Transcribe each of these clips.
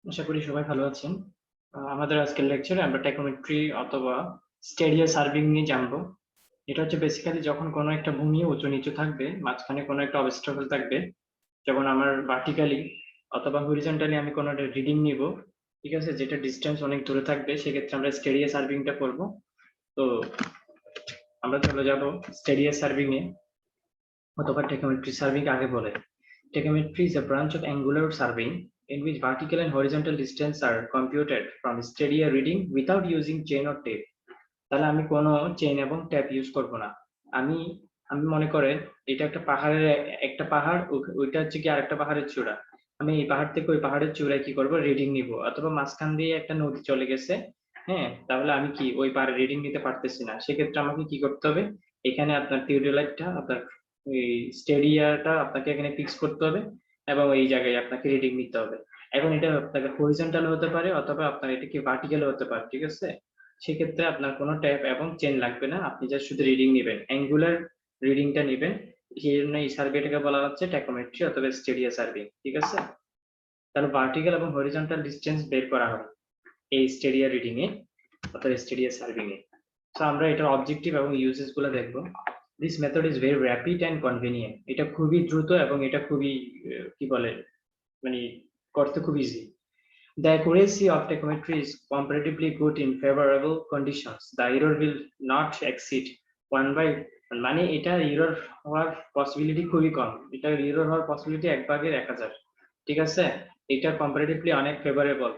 আশা করি সবাই ভালো আছেন। আমাদের আজকের লেকচারে আমরা টাইকোমেট্রি অথবা স্টেডিয়া সার্ভিং নিয়ে জানবো। এটা হচ্ছে বেসিক্যালি যখন কোনো একটা ভূমি উঁচু নিচু থাকবে, মাঝখানে কোনো একটা অবস্ট্রাকল থাকবে, যেমন আমার ভার্টিক্যালি অথবা হরিজন্টালি আমি কোনো একটা রিডিং নিব, ঠিক আছে, যেটা ডিস্টেন্স অনেক দূরে থাকবে, সেক্ষেত্রে আমরা স্টেডিয়া সার্ভিংটা করব। তো আমরা চলে যাব স্টেডিয়া সার্ভিং এ অথবা টাইকোমেট্রি সার্ভিং আগে বলে। Tachometry is a branch of angular surveying in which vertical and horizontal distance are computed from stadia reading without using chain or tape. তাহলে আমি কোনো চেইন এবং ট্যাপ ইউজ করব না। আমি আমি মনে করেন এটা একটা পাহাড়, ওইটা হচ্ছে কি আরেকটা পাহাড়ের চূড়া। আমি এই পাহাড় থেকে ওই পাহাড়ের চূড়ায় কি করব, রিডিং নিব, অথবা মাঝখান দিয়ে একটা নদী চলে গেছে, হ্যাঁ, তাহলে আমি কি ওই পাহাড়ে রিডিং নিতে পারতেছি না। সেক্ষেত্রে আমাকে কি করতে হবে, এখানে আপনার টিউটোলাইটটা আপনার এই স্টেডিয়াটা আপনাকে এখানে ফিক্স করতে হবে এবং এই জায়গায় আপনাকে রিডিং নিতে হবে। এখন এটা আপনাকে হরিজন্টাল হতে পারে অথবা আপনার এটা কি ভার্টিক্যাল হতে পারে, ঠিক আছে। সেক্ষেত্রে আপনার কোনো ট্যাপ এবং চেন লাগবে না, আপনি জাস্ট শুধু রিডিং নেবেন, অ্যাঙ্গুলার রিডিংটা নেবেন। সেই জন্য এই সার্ভেটাকে বলা হচ্ছে টাইকোমেট্রি অথবা স্টেডিয়া সার্ভে, ঠিক আছে। তাহলে ভার্টিক্যাল এবং হরিজন্টাল ডিসটেন্স বের করা হয় এই স্টেডিয়া রিডিং এ অথবা স্টেডিয়া সার্ভিং এ। তো আমরা এটার অবজেক্টিভ এবং ইউজেস গুলো দেখবো। This method is very rapid and convenient. এটা খুবই দ্রুত এবং এটা খুবই কি বলে, মানে করতে খুব easy. The accuracy of tachometry is comparatively good in favorable conditions. The error will not exceed 1 by, মানে এটা এরর হওয়ার পসিবিলিটি খুবই কম। এটা এরর হওয়ার পসিবিলিটি 1/1000, ঠিক আছে। এটা কম্পারেটিভলি অনেক ফেভারেবল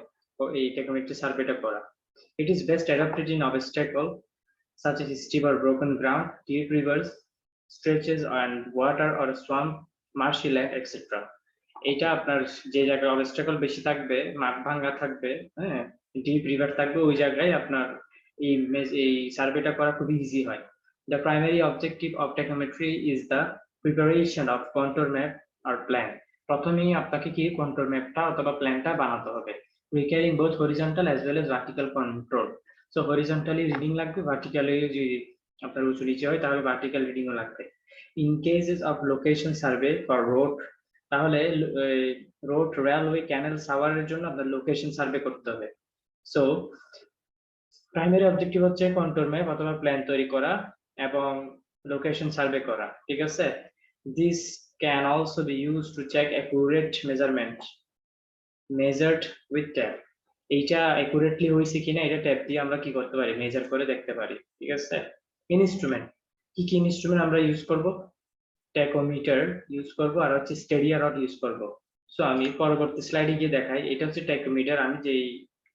এই টাইকোমেট্রি সার্ভেটা করা। It is best adapted in obstacle such as steep or broken ground, deep rivers, stretches and water or swamp, marshy land, etc. এটা আপনার যে জায়গায় অবস্ট্রাকল বেশি থাকবে, মাঠ ভাঙ্গা থাকবে, হ্যাঁ, ডিপ রিভার থাকবে, ওই জায়গায় আপনার এই সার্ভেটা করা খুবই ইজি হয়। The primary objective of tacheometry is the preparation of control map আর প্ল্যান। প্রথমেই আপনাকে কি কন্ট্রোল ম্যাপটা অথবা প্ল্যানটা বানাতে হবে, requiring both horizontal as well as vertical control. So horizontally reading লাগবে, ভার্টিক্যালি যদি আপনার উঁচু নিচে হয় তাহলে ভার্টিক্যাল রিডিংও লাগবে। In cases of location survey for road, তাহলে রোড, রেলওয়ে, ক্যানেল, সাওয়ারের জন্য আপনার লোকেশন সার্ভে করতে হবে। সো প্রাইমারি অবজেক্টিভ হচ্ছে কন্ট্রোল ম্যাপ অথবা প্ল্যান তৈরি করা এবং লোকেশন সার্ভে করা, ঠিক আছে। This can also be use to check accurate measurement measured with tape. এইটা অ্যাকুরেটলি হয়েছে কিনা এটা ট্যাপ দিয়ে আমরা কি করতে পারি, মেজার করে দেখতে পারি, ঠিক আছে। ইনস্ট্রুমেন্ট, কি কি ইনস্ট্রুমেন্ট আমরা ইউজ করব, ট্যাকোমিটার ইউজ করব আর হচ্ছে স্টেডিয়া রড ইউজ করব। সো আমি পরবর্তী স্লাইডে গিয়ে দেখাই। এটা হচ্ছে ট্যাকোমিটার, আমি যেই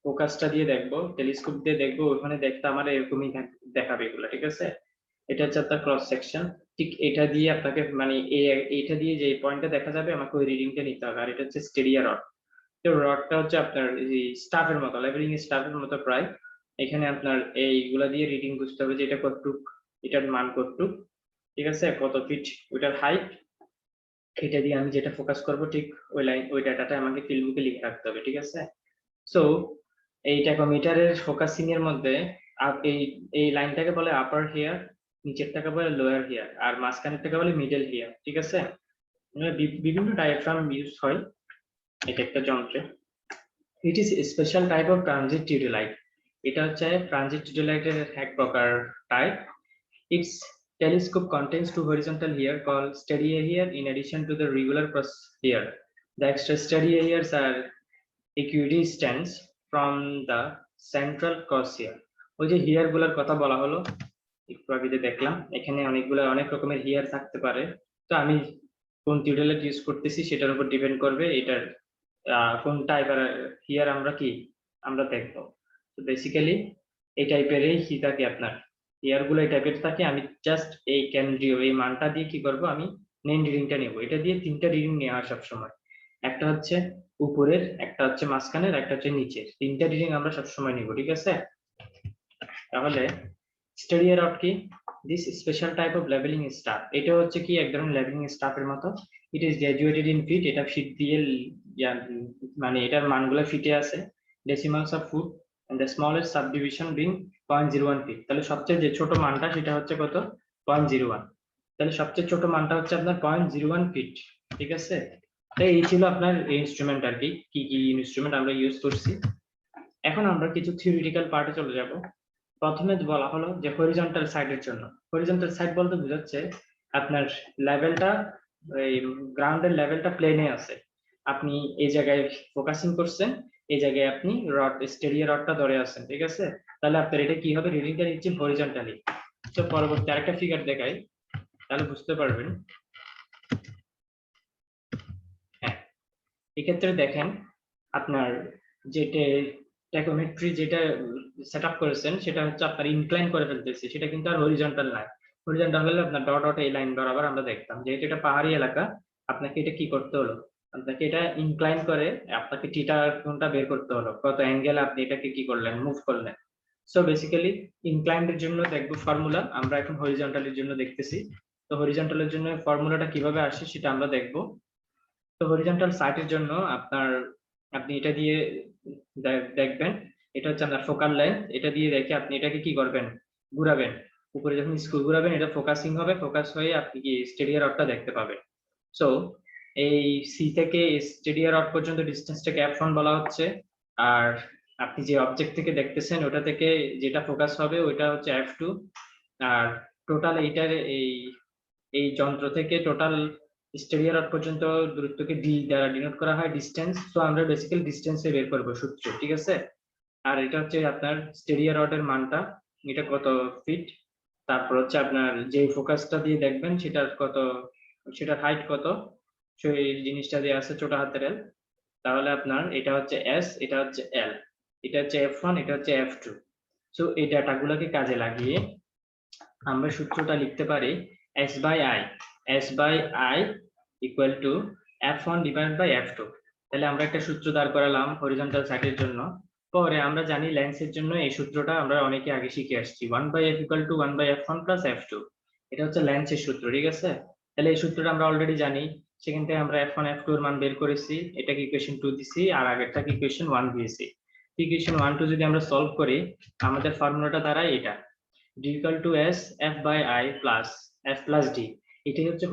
ফোকাসটা দিয়ে দেখবো, টেলিস্কোপ দিয়ে দেখবো, ওখানে দেখতে আমার এরকমই দেখাবে এগুলো, ঠিক আছে। এটা হচ্ছে আপনার ক্রস সেকশন, ঠিক এটা দিয়ে আপনাকে মানে এইটা দিয়ে যে পয়েন্টটা দেখা যাবে আমাকে ওই রিডিংটা নিতে হবে। আর এটা হচ্ছে স্টেডিয়া রড। তো রডটা হচ্ছে আপনার এই স্টাফের মতো, লেভেলিং স্টাফের মতো প্রায়। এখানে আপনার এইগুলা দিয়ে রিডিং বুঝতে হবে যে এটা কতটুক, এটার মান কতটুক, ঠিক আছে, কত ফিট ওইটার হাইট। এটা দিয়ে আমি যেটা ফোকাস করব ঠিক ওই লাইন, ওই ডাটাটা আমাকে ফিল্ডবুকে লিখে রাখতে হবে, ঠিক আছে। সো এই ট্যাকোমিটারের ফোকাসিং এর মধ্যে এই এই লাইনটাকে বলে আপার হিয়ার, নিচেরটাকে বলে লোয়ার হিয়ার, আর মাঝখানেরটাকে বলে মিডল হিয়ার, ঠিক আছে। বিভিন্ন ডায়াফ্রাম ইউজ হয় এটা একটা যন্ত্রে। It is special type of transit theodolite. এটা হচ্ছে ট্রানজিট টিউটোলাইটের এক প্রকার type. Its telescope contains two horizontal hairs called stadia hair in addition to the regular cross hair. The extra stadia hairs are equidistant from the central cross hair. ওই যে hair গুলার কথা বলা হলো একটু আগে যে দেখলাম, এখানে অনেক রকমের হেয়ার থাকতে পারে। তো আমি কোন টিউটোরিয়াল ইউজ করতেছি সেটার উপর ডিপেন্ড করবে এটার কোন টাইপের হেয়ার আমরা দেখবো। তো বেসিক্যালি এই টাইপেরই কি থাকে আপনার হেয়ার গুলো এই টাইপের থাকে। আমি জাস্ট এই কেন্দ্রীয় এই মানটা দিয়ে কি করব, আমি মেইন রিডিংটা নেব। এটা দিয়ে তিনটা রিডিং নেওয়া হয় সবসময়, একটা হচ্ছে উপরের, একটা হচ্ছে মাঝখানের, একটা হচ্ছে নিচের। তিনটা রিডিং আমরা সবসময় নিব, ঠিক আছে। তাহলে স্টেডিয়া রড কি, this special type of levelling staff, এটা হচ্ছে কি এক ধরনের লেভেলিং স্টাফের মতো। It is graduated in feet, এটা ফিট দিয়ে মানে এটার মানগুলো ফিটে আছে। Decimals of foot and the smallest subdivision being 0.01 feet. তাহলে সবচেয়ে যে ছোট মানটা সেটা হচ্ছে কত, 0.01। তাহলে সবচেয়ে ছোট মানটা হচ্ছে আপনার 0.01 ফিট, ঠিক আছে। তো এই ছিল আপনার ইনস্ট্রুমেন্ট আর কি কি ইনস্ট্রুমেন্ট আমরা ইউজ করছি। এখন আমরা কিছু থিওরিটিক্যাল পার্টে চলে যাব। প্রথমে বলা হলো যে হরিজন্টাল সাইডের জন্য, হরিজন্টাল সাইড বলতে বোঝাচ্ছে আপনার লেভেলটা, এই গ্রাউন্ডের লেভেলটা প্লেনে আছে, আপনি এই জায়গায় ফোকাসিং করছেন, এই জায়গায় আপনি রড স্টেডিয়া রডটা ধরে আছেন, ঠিক আছে? তাহলে আপনার এটা কি হবে, রিডিংটা নিচ্ছে হরিজন্টালি। তো পরবর্তী আরেকটা ফিগার দেখাই, তাহলে বুঝতে পারবেন। হ্যাঁ, এক্ষেত্রে দেখেন আপনার যেটা ট্যাকোমেট্রি যেটা সেট আপ করেছেন সেটা হচ্ছে আপনার ইনক্লাইন করে ফেলতেছে, সেটা কিন্তু আর হরিজন্টাল নয়। হরিজন্টাল হলে আপনার ডট ডট এই লাইন বরাবর আমরা দেখতাম, যেহেতু এটা পাহাড়ি এলাকা আপনাকে এটা কি করতে হলো, আপনাকে এটা ইনক্লাইন করে আপনাকে টিটা কোণটা বের করতে হলো, কত অ্যাঙ্গেল আপনি এটাকে কি করলেন, মুভ করলেন। সো বেসিক্যালি ইনক্লাইন্ডের জন্য দেখবো ফর্মুলা, আমরা এখন হরিজন্টালের জন্য দেখতেছি। তো হরিজন্টালের জন্য ফর্মুলাটা কিভাবে আসে সেটা আমরা দেখবো। তো হরিজন্টাল সাইটের জন্য আপনার আপনি এটা দিয়ে দেখবেন, এটা হচ্ছে আপনার ফোকাল লেন্থ, এটা দিয়ে দেখে আপনি এটাকে কি করবেন, ঘুরাবেন। উপরে যখন স্ক্রু ঘুরাবেন এটা ফোকাসিং হবে, ফোকাস হয়ে আপনি কি স্টেডিয়া রডটা দেখতে পাবেন। সো এই সি থেকে স্টেডিয়া রড পর্যন্ত ডিস্টেন্সটাকে f1 বলা হচ্ছে। আর আপনি যে অবজেক্ট থেকে দেখতেছেন ওটা থেকে যেটা ফোকাস হবে ওইটা হচ্ছে f2। আর টোটাল এইটার এই যন্ত্র থেকে টোটাল স্টেডিয়া রড পর্যন্ত দূরত্বকে ডি দ্বারা ডিনোট করা হয় ডিসটেন্স। তো আমরা বেসিক্যালি ডিসটেন্সে বের করবো সূত্র, ঠিক আছে? আর এটা হচ্ছে আপনার স্টেডিয়া রডের মানটা, এটা কত ফিট, তারপর হচ্ছে আপনার যে ফোকাসটা দিয়ে দেখবেন সেটার কত, সেটার হাইট কত, সেই জিনিসটা দিয়ে আছে ছোট হাতের এল। তাহলে আপনার এটা হচ্ছে এস, এটা হচ্ছে এল, এটা হচ্ছে f1, এটা হচ্ছে f2। সো এই ডাটাগুলোকে কাজে লাগিয়ে আমরা সূত্রটা লিখতে পারি s by i, s by i equal to f1 divide by f2। তাহলে আমরা একটা সূত্র দাঁড় করালাম হরিজন্টাল সাইডের জন্য। পরে আমরা জানি লেন্সের জন্য এই সূত্রটা আমরা অনেকে আগে শিখে আসছি, 1 by f equal to 1 by f1 plus f2। এটা হচ্ছে লেন্সের সূত্র, ঠিক আছে? তাহলে এই সূত্রটা আমরা অলরেডি জানি, সেখান থেকে আমরা f1 f2 এর মান বের করেছি, এটাকে ইকুয়েশন 2 দিছি আর আগেরটাকে ইকুয়েশন 1 দিয়েছি। ইকুয়েশন 1 2 যদি আমরা সলভ করি আমাদের ফর্মুলাটা দাঁড়ায় এটা, d equal to s f by i plus f plus d। এটাই হচ্ছে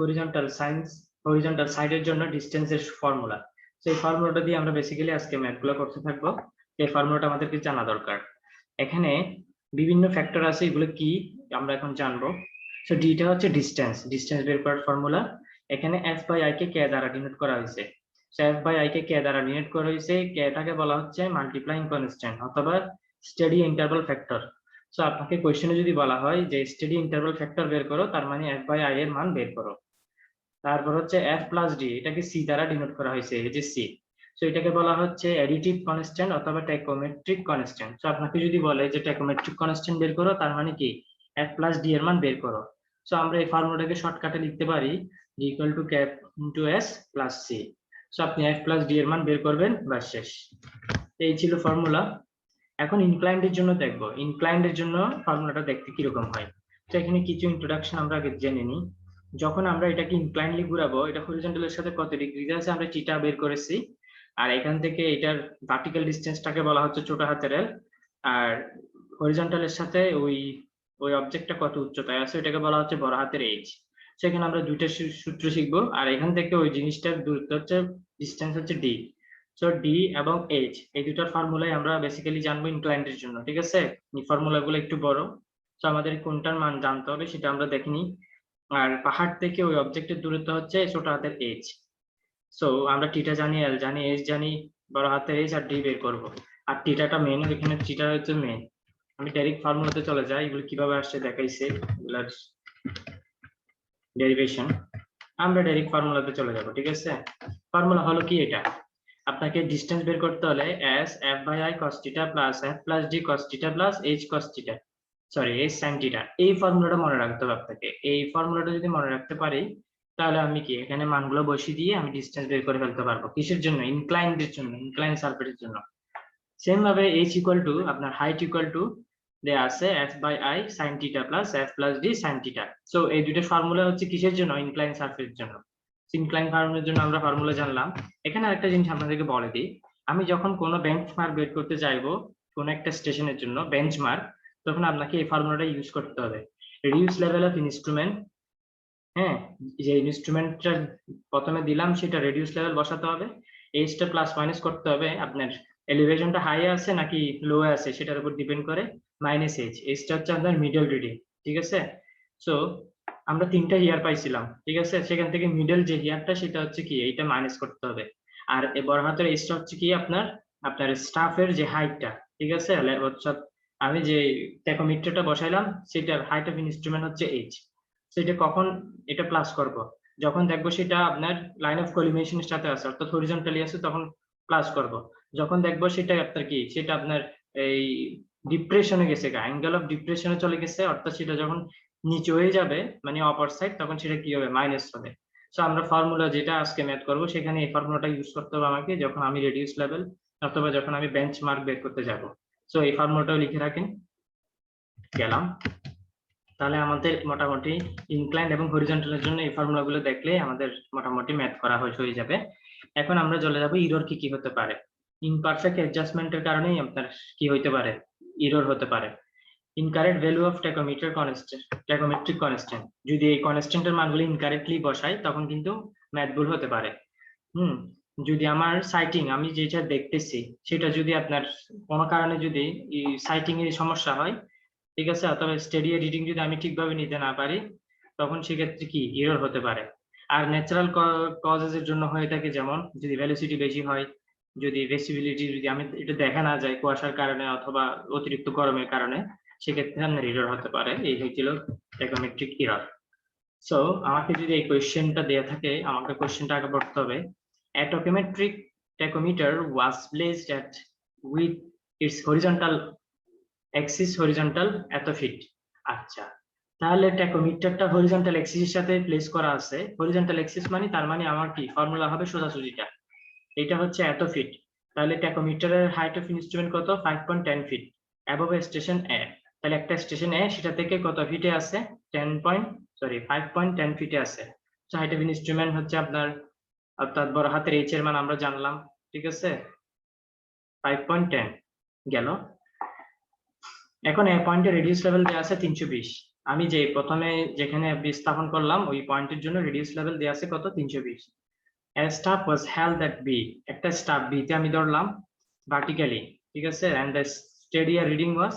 হরিজন্টাল সাইডের জন্য ডিসটেন্সের ফর্মুলা। তো এই ফর্মুলাটা দিয়ে আমরা বেসিক্যালি আজকে ম্যাথগুলো করতে থাকবো। এই ফর্মুলাটা আমাদেরকে জানা দরকার। এখানে বিভিন্ন ফ্যাক্টর আছে, এগুলো কি আমরা এখন জানবো। সো ডিটা হচ্ছে ডিসটেন্স বের করার ফর্মুলা। এখানে f by i কে কে দ্বারা ডিনোট করা হয়েছে। সো f by i কে কে দ্বারা ডিনোট করা হয়েছে, কেটাকে বলা হচ্ছে মাল্টিপ্লাইং কনস্ট্যান্ট অথবা স্টেডি ইন্টারভাল ফ্যাক্টর। সো আপনাকে কোশ্চেনে যদি বলা হয় যে স্টেডি ইন্টারভাল ফ্যাক্টর বের করো, তার মানে f বাই i এর মান বের করো। তারপর হচ্ছে f প্লাস ডি, এটাকে c দ্বারা ডিনোট করা হয়েছে, এই যে c। সো এটাকে বলা হচ্ছে অ্যাডিটিভ কনস্ট্যান্ট অথবা ট্যাকোমেট্রিক কনস্ট্যান্ট। সো আপনাকে যদি বলে যে ট্যাকোমেট্রিক কনস্ট্যান্ট বের করো, তার মানে কি f প্লাস ডি এর মান বের করো। সো আমরা এই ফর্মুলাটাকে শর্টকাটে লিখতে পারি d equal to cap into s plus c। So আপনি f প্লাস ডি এর মান বের করবেন, বাস শেষ। এই ছিল ফর্মুলা। এখন ইনক্লাইন্ডের জন্য দেখবো, ইনক্লাইন্ডের জন্য ফর্মুলাটা দেখতে কিরকম হয়। তো এখানে কিছু ইন্ট্রোডাকশন আমরা আগে জেনে নিই। যখন আমরা এটাকে ইনক্লাইন্ডলি ঘুরাবো, এটা হরিজন্টালের সাথে কত ডিগ্রিতে আছে আমরা থিটা বের করেছি। আর এখান থেকে এটার ভার্টিক্যাল ডিসটেন্সটাকে বলা হচ্ছে ছোট হাতের এল। আর হরিজন্টালের সাথে ওই ওই অবজেক্টটা কত উচ্চতায় আছে এটাকে বলা হচ্ছে বড় হাতের এইচ। সেখানে আমরা দুইটা সূত্র শিখবো, আর এখান থেকে ওই জিনিসটার দূরত্ব হচ্ছে, ডিসটেন্স হচ্ছে ডি। সো ডি এবং এইচ এই দুটার ফর্মুলাই আমরা বেসিক্যালি জানবো ইনক্লাইন্ডের জন্য, ঠিক আছে? এই ফর্মুলাগুলো একটু বড়, তো আমাদের কোনটার মান জানতে হবে সেটা আমরা দেখে নিই। আর পাহাড় থেকে ওই অবজেক্টের দূরত্ব হচ্ছে ছোট হাতের এইচ। সো আমরা টিটা জানি, এল জানি, এইচ জানি, বড় হাতের এইচ আর ডি বের করবো। আর টিটাটা মেন, এখানে টিটা হচ্ছে মেন। আমি ডাইরেক্ট ফর্মুলাতে চলে যাই, এগুলো কিভাবে আসছে দেখাইছে এগুলার ডেরিভেশন। আমরা ডাইরেক্ট ফর্মুলাতে চলে যাব, ঠিক আছে? ফর্মুলা হলো কি, এটা আপনাকে ডিসটেন্স বের করতে হলে s f by i cos θ plus f plus d cos θ plus h cos θ, sorry h sin θ। এই ফর্মুলাটা মনে রাখতে হবে আপনাকে। এই ফর্মুলাটা যদি মনে রাখতে পারি তাহলে আমি কি এখানে মানগুলো বসিয়ে দিয়ে আমি ডিসটেন্স বের করে ফেলতে পারবো। কিসের জন্য? ইনক্লাইন্ডের জন্য, ইনক্লাইন সারফেসের জন্য। সেম ভাবে h ইকুয়াল টু আপনার হাইট ইকুয়াল টু দেয়া আছে f by i sin θ plus f plus d sin θ। So এই দুটো ফর্মুলা হচ্ছে কিসের জন্য? ইনক্লাইন সারফেসের জন্য। ইনক্লাইন ফর্মুলার জন্য আমরা ফর্মুলা জানলাম। এখানে আরেকটা জিনিস আপনাদেরকে বলে দিই, আমি যখন কোনো বেঞ্চমার্ক বের করতে চাইবো কোন একটা স্টেশনের জন্য বেঞ্চমার্ক, তখন আপনাকে এই ফর্মুলাটা ইউজ করতে হবে। রিডিউস লেভেল অফ ইনস্ট্রুমেন্ট হ্যাঁ, যে ইনস্ট্রুমেন্টটা প্রথমে দিলাম সেটা রেডিউস লেভেল বসাতে হবে, এইচটা প্লাস মাইনাস করতে হবে, আপনার এলিভেশনটা হাই আছে নাকি লো আছে সেটার উপর ডিপেন্ড করে, মাইনাস এইচটা হচ্ছে আপনার মিডল রিডিং, ঠিক আছে। সো আমরা 3টা হিয়ার পাইছিলাম, ঠিক আছে, সেখান থেকে মিডল যে হিয়ারটা সেটা হচ্ছে কি এইটা মাইনাস করতে হবে। আর এ বড় হাতের এইচটা হচ্ছে কি আপনার আপনার স্টাফের যে হাইটটা, ঠিক আছে, অর্থাৎ আমি যে ট্যাকোমিটারটা বসাইলাম সেটার হাইট অফ ইনস্ট্রুমেন্ট হচ্ছে এইচ। সেটা কখন এটা প্লাস করব, যখন দেখবো সেটা আপনার লাইন অফ কলিমেশনের সাথে আছে অর্থাৎ হরিজন্টালি আছে তখন প্লাস করব। যখন দেখবো সেটা আপনার কি সেটা আপনার এই ডিপ্রেশনে গেছে, অ্যাঙ্গেল অফ ডিপ্রেশনে চলে গেছে, অর্থাৎ সেটা যখন নিচে হয়ে যাবে মানে অপর সাইড, তখন সেটা কি হবে, মাইনাস হবে। সো আমরা ফর্মুলা যেটা আজকে ম্যাথ করব সেখানে এই ফর্মুলাটা ইউজ করতে হবে আমাকে, যখন আমি রেডিউস লেভেল অথবা যখন আমি বেঞ্চ মার্ক বের করতে যাব। সো এই ফর্মুলাটাও লিখে রাখেন। গেলাম, তাহলে আমাদের মোটামুটি ইনক্লাইন এবং হরিজন্টালের জন্য এই ফর্মুলাগুলো দেখলে আমাদের মোটামুটি ম্যাথ করা হয়ে যাবে। এখন আমরা চলে যাব ইরর কি কি হতে পারে। ইমপারফেক্ট অ্যাডজাস্টমেন্টের কারণেই আপনার কি হতে পারে, ইরর হতে পারে। Incorrect value of tachometer constant, tacheometric constant, যদি এই কনস্ট্যান্টের মানগুলো ইনকারেক্টলি বসাই তখন কিন্তু ম্যাথ ভুল হতে পারে। যদি আমার সাইটিং আমি যেটা দেখতেছি সেটা যদি আপনার কোনো কারণে যদি সাইটিং এর সমস্যা হয়, ঠিক আছে, অথবা স্টেডিও রিডিং যদি আমি ঠিকভাবে নিতে না পারি, তখন সেক্ষেত্রে কি এরর হতে পারে। আর ন্যাচারাল কজেস এর জন্য হয়ে থাকে, যেমন যদি ভেলোসিটি বেশি হয়, যদি ভিজিবিলিটি যদি আমি এটা দেখা না যায় কুয়াশার কারণে অথবা অতিরিক্ত গরমের কারণে, সেক্ষেত্রে আপনার এরর হতে পারে। এই হয়েছিল ট্যাকোমেট্রিক এরর। সো আমাকে যদি এই কোয়েশ্চেনটা দেয়া থাকে, আমাকে কোয়েশ্চেনটা আগে পড়তে হবে। A tachometric tachometer was placed at with its horizontal axis horizontal এত ফিট। আচ্ছা, তাহলে ট্যাকোমিটারটা হরিজন্টাল অ্যাক্সিস এর সাথে প্লেস করা আছে। হরিজন্টাল অ্যাক্সিস মানে তার মানে আমার কি ফর্মুলা হবে সোজাসুজিটা, এটা হচ্ছে এত ফিট। তাহলে ট্যাকোমিটারের হাইট অফ ইনস্ট্রুমেন্ট কত, 5.10 ফিট অ্যাবভ স্টেশন এ। তাহলে একটা স্টেশন এ সেটা থেকে কত ফিটে আছে, 5.10 ফিটে আছে। হাইট অফ ইনস্ট্রুমেন্ট হচ্ছে আপনার, অর্থাৎ বড় হাতের এইচ এর মান আমরা জানলাম, ঠিক আছে, 5.10 গেল। এখন এই পয়েন্টের রেডিউস লেভেল দেওয়া আছে 320। আমি যে প্রথমে যেখানে স্থাপন করলাম ওই পয়েন্টের জন্য রেডিউস লেভেল দেওয়া আছে কত, 320। A staff was held at B, একটা স্টাফ বি তে আমি ধরলাম ভার্টিক্যালি, ঠিক আছে, and the steady reading was,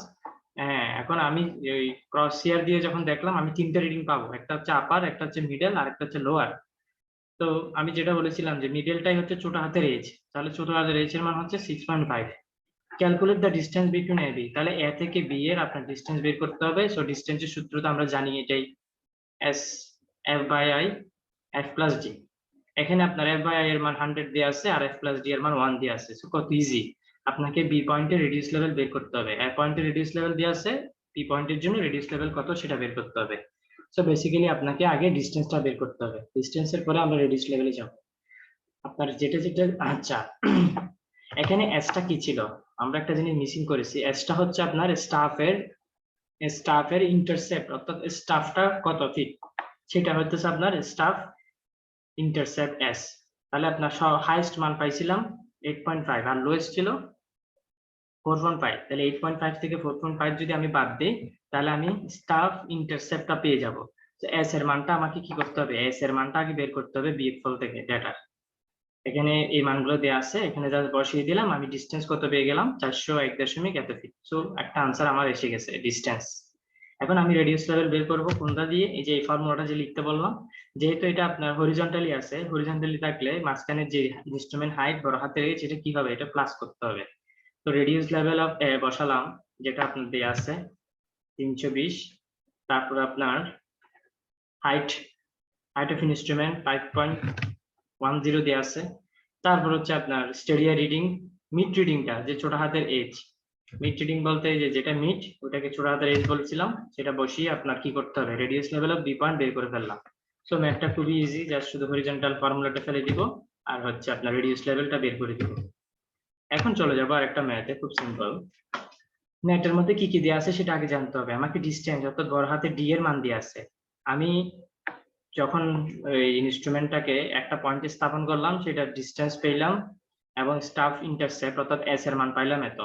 এখন আমি ওই ক্রস হেয়ার দিয়ে যখন দেখলাম আমি 3টে রিডিং পাবো, একটা হচ্ছে আপার, একটা হচ্ছে মিডল আর একটা হচ্ছে লোয়ার। তো আমি যেটা বলেছিলাম যে মিডলটাই হচ্ছে ছোট হাতের এইচ, তাহলে ছোট হাতের এইচ এর মান হচ্ছে 6.5। Calculate the distance between A B, তাহলে এ থেকে বি এর আপনার ডিসটেন্স বের করতে হবে। সো ডিসটেন্সের সূত্র তো আমরা জানি, এটাই S F by I F plus D. এখানে আপনার এফ বাই আই এর মান 100 দেওয়া আছে আর এফ প্লাস ডি এর মান 1 দেওয়া আছে। সো কত ইজি, আপনাকে বি পয়েন্টের রেডিউস লেভেল বের করতে হবে। এ পয়েন্টের রেডিউস লেভেল দেওয়া আছে, বি পয়েন্টের জন্য রেডিউস লেভেল কত সেটা বের করতে হবে। সো বেসিক্যালি আপনাকে আগে ডিসটেন্সটা বের করতে হবে, ডিসটেন্সের পরে আমরা রেডিউস লেভেলে যাব। আপনার যেটা যেটা আচ্ছা, এখানে এসটা কি ছিল, আমরা একটা জিনিস মিসিং করেছি। এসটা হচ্ছে আপনার স্টাফের ইন্টারসেপ্ট, অর্থাৎ স্টাফটা কত ফিট, সেটা হচ্ছে আপনার স্টাফ ইন্টারসেপ্ট এস। তাহলে আপনার হাইয়েস্ট মান পাইছিলাম 8.5 আর লোয়েস্ট ছিল 4.5। তাহলে 8.5 থেকে 4.5 যদি আমি বাদ দিই তাহলে আমি স্টাফ ইন্টারসেপ্টটা পেয়ে যাব। এস এর মানটা আমাকে কি করতে হবে, এস এর মানটা আগে বের করতে হবে বিএফএল থেকে ডেটা। এখানে এই মানগুলো দেওয়া আছে, এখানে জাস্ট বসিয়ে দিলাম, আমি ডিসটেন্স কত পেয়ে গেলাম, 401 এত ফিট। সো একটা আনসার আমার এসে গেছে ডিসটেন্স। এখন আমি রেডিউস লেভেল বের করব কোনটা দিয়ে, এই যে এই ফর্মুলাটা যে লিখতে বললাম, যেহেতু এটা আপনার হরিজন্টালি আছে, হরিজন্টালি থাকলে মাঝখানে যে ইনস্ট্রুমেন্ট হাইট বড় হাতের এইচ এটা কি হবে, এটা প্লাস করতে হবে। তো রেডিউস লেভেল অফ এ বসালাম, যেটা আপনার দেওয়া আছে 320, তারপর আপনার হাইট হাইট অফ ইনস্ট্রুমেন্ট 5.10 দেওয়া আছে। তারপর হচ্ছে আপনার স্টেডিয়া রিডিং, মিড রিডিংটা যে ছোট হাতের এইচ, মিড রিডিং বলতে যে যেটা মিড ওটাকে ছোট হাতের এইচ বলছিলাম, সেটা বসিয়ে আপনার কি করতে হবে, reduce level of B point বের করে ফেললাম। সো ম্যাথটা খুবই ইজি, জাস্ট শুধু হরিজন্টাল ফর্মুলাটা ফেলে দিব আর হচ্ছে আপনার রেডিউস লেভেলটা বের করে দিব। এখন চলে যাবো আর একটা ম্যাথে, খুব সিম্পল। ম্যাথের মধ্যে কি কি দেওয়া আছে সেটা আগে জানতে হবে আমাকে। ডিসটেন্স অর্থাৎ বড় হাতের ডি এর মান দেওয়া আছে। আমি যখন এই ইনস্ট্রুমেন্টটাকে একটা পয়েন্টে স্থাপন করলাম সেটা ডিসটেন্স পেলাম এবং স্টাফ ইন্টারসেপ্ট অর্থাৎ এস এর মান পাইলাম এত।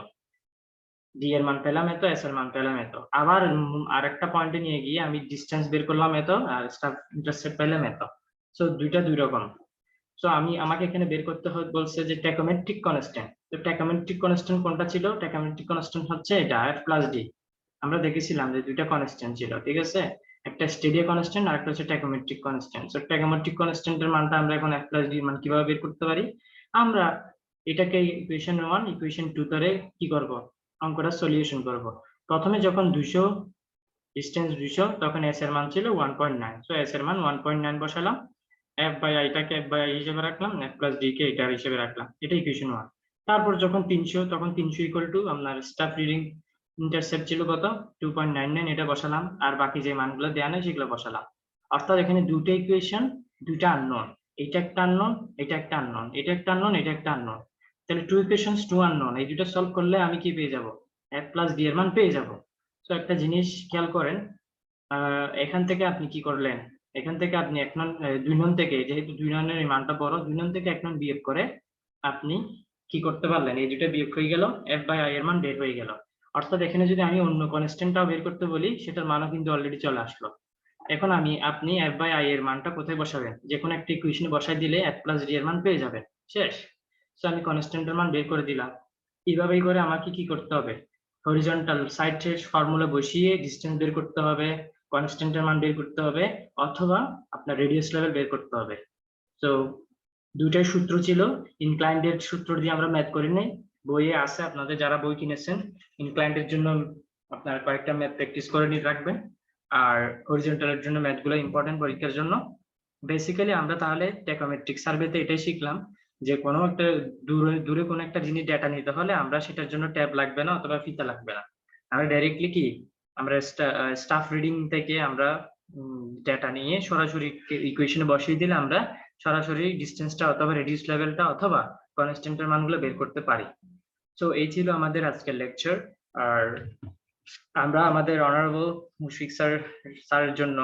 ডি এর মান পেলাম এত, এস এর মান পেলাম এত। আবার আরেকটা পয়েন্টে নিয়ে গিয়ে আমি ডিসটেন্স বের করলাম এত আর স্টাফ ইন্টারসেপ্ট পেলাম এত। সো দুইটা দুই রকম। সো আমাকে এখানে বের করতে বলছে যে ট্যাকোমেট্রিক কনস্ট্যান্ট। তো ট্যাকোমেট্রিক কনস্ট্যান্ট কোনটা ছিল? ট্যাকোমেট্রিক কনস্ট্যান্ট হচ্ছে এটা এফ প্লাস ডি। আমরা দেখেছিলাম যে দুইটা কনস্ট্যান্ট ছিল, ঠিক আছে? একটা স্টেডি কনস্ট্যান্ট আর একটা হচ্ছে ট্যাকোমেট্রিক কনস্ট্যান্ট। সো ট্যাকোমেট্রিক কনস্ট্যান্টের মানটা আমরা এখন এফ প্লাস ডি মান কিভাবে বের করতে পারি? আমরা এটাকে ইকুয়েশন 1 ইকুয়েশন 2 ধরে কি করব? অঙ্কটা সলিউশন করব। প্রথমে যখন 200 ডিসটেন্স 200 তখন এস এর মান ছিল 1.9। সো এস এর মান 1.9 বসালাম, এফ বাই আইটাকে এফ বাই আই হিসেবে রাখলাম, এফ প্লাস ডি কে এটার হিসেবে রাখলাম। এটা ইকুয়েশন 1। তারপর যখন 300 তখন 300 ইকুয়াল টু আপনার স্টাফ রিডিং ইন্টারসেপ্ট ছিল কত? 2.99, এটা বসালাম আর বাকি যে মানগুলো দেয়া নেই সেগুলো বসালাম। অর্থাৎ এখানে দুটো ইকুয়েশন, দুইটা আননোন। এটা একটা আননোন, এটা একটা আননোন, এটা একটা আননোন, এটা একটা আননোন। তাহলে টু ইকুয়েশনস টু আননোন, এই দুটো সলভ করলে আমি কি পেয়ে যাব? এফ প্লাস ডি এর মান পেয়ে যাব। তো একটা জিনিস খেয়াল করেন, এখান থেকে আপনি কি করলেন? এখান থেকে আপনি 1 নং 2 নং থেকে, যেহেতু 2 নং এর মানটা বড়, 2 নং থেকে 1 নং বিয়োগ করে আপনি কি করতে পারলেন? এই দুটো বিয়োগ হয়ে গেল, এফ বাই আই এর মান বের হয়ে গেল। অর্থাৎ এখানে যদি আমি অন্য কনস্ট্যান্টটাও বের করতে বলি সেটার মানও কিন্তু অলরেডি চলে আসলো। এখন আপনি এফ বাই আই এর মানটা কোথায় বসাবেন? যে কোনো একটা ইকুয়েশনে বসাই দিলে এফ প্লাস ডি এর মান পেয়ে যাবেন, শেষ। সো আমি কনস্ট্যান্টের মান বের করে দিলাম। এইভাবেই করে আমাকে কি করতে হবে? হরিজন্টাল সাইডের ফর্মুলা বসিয়ে ডিসটেন্স বের করতে হবে, কনস্ট্যান্টের মান বের করতে হবে, অথবা আপনার রেডিয়াস লেভেল বের করতে হবে। তো দুইটাই সূত্র ছিল। ইনক্লাইন্ডের সূত্র দিয়ে আমরা ম্যাথ করি নাই, বইয়ে আছে, আপনাদের যারা বই কিনেছেন ইনক্লাইন্ডের জন্য আপনার কয়েকটা ম্যাথ প্র্যাকটিস করে নিয়ে রাখবেন। আর হরিজন্টালের জন্য ম্যাথগুলো ইম্পর্টেন্ট পরীক্ষার জন্য। বেসিক্যালি আমরা তাহলে টেকোমেট্রিক সার্ভেতে এটাই শিখলাম যে কোনো একটা দূরে দূরে কোনো একটা জিনিস ডেটা নিতে হলে আমরা সেটার জন্য ট্যাব লাগবে না অথবা ফিতা লাগবে না। আমরা ডাইরেক্টলি কি আমরা স্টাফ রিডিং থেকে আমরা ডেটা নিয়ে সরাসরি ইকুয়েশনে বসিয়ে দিলে আমরা সরাসরি ডিসটেন্সটা অথবা রেডিউস লেভেলটা অথবা কনস্ট্যান্টের মানগুলো বের করতে পারি। সো এই ছিল আমাদের আজকের লেকচার। আর আমরা আমাদের অনারেবল মুশফিক স্যারের জন্য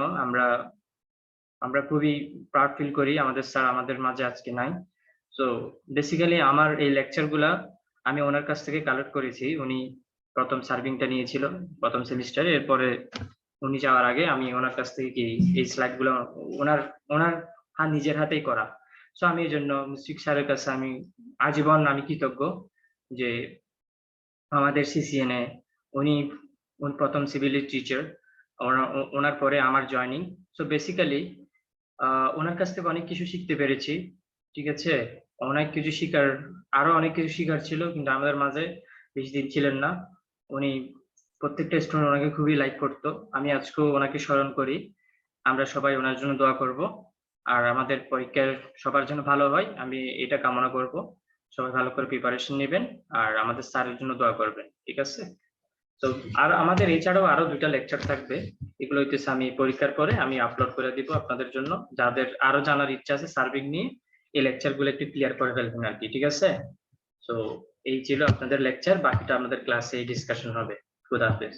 আমরা খুবই প্রাউড ফিল করি, আমাদের স্যার আমাদের মাঝে আজকে নাই। সো বেসিক্যালি আমার এই লেকচারগুলা আমি ওনার কাছ থেকে কালেক্ট করেছি। উনি প্রথম সার্ভিংটা নিয়েছিল প্রথম সেমিস্টারে, এরপরে উনি যাওয়ার আগে আমি ওনার কাছ থেকে কি এই স্লাইডগুলো ওনার নিজের হাতেই করা। সো আমি এই জন্য মুশফিক স্যারের কাছে আমি আজীবন আমি কৃতজ্ঞ যে আমাদের সিসিএনএ উনি প্রথম সিভিল টিচার, ওনার পরে আমার জয়নিং। সো বেসিক্যালি ওনার কাছ থেকে অনেক কিছু শিখতে পেরেছি, ঠিক আছে? আরো অনেক কিছু শিখার ছিল, কিন্তু আমাদের মাঝে বেশি দিন ছিলেন না। উনি প্রত্যেকটা স্টুডেন্ট ওনাকে খুবই লাইক করতো। আমি আজকেও ওনাকে স্মরণ করি। আমরা সবাই ওনার জন্য দোয়া করব, আর আমাদের পরীক্ষার সবার জন্য ভালো হয় আমি এটা কামনা করব। সবাই ভালো করে প্রিপারেশন নেবেন আর আমাদের স্যারের জন্য দোয়া করবেন, ঠিক আছে? তো আর আমাদের এছাড়াও আরো 2টা লেকচার থাকবে, এগুলো হইতেছে আমি পরীক্ষার পরে আমি আপলোড করে দিব আপনাদের জন্য। যাদের আরো জানার ইচ্ছা আছে সার্ভিং নিয়ে, এই লেকচার গুলো একটু ক্লিয়ার করে ফেলবেন আর কি, ঠিক আছে? তো এই ছিল আপনাদের লেকচার, বাকিটা আমাদের ক্লাসে ডিসকাশন হবে। খুদা হাফেজ।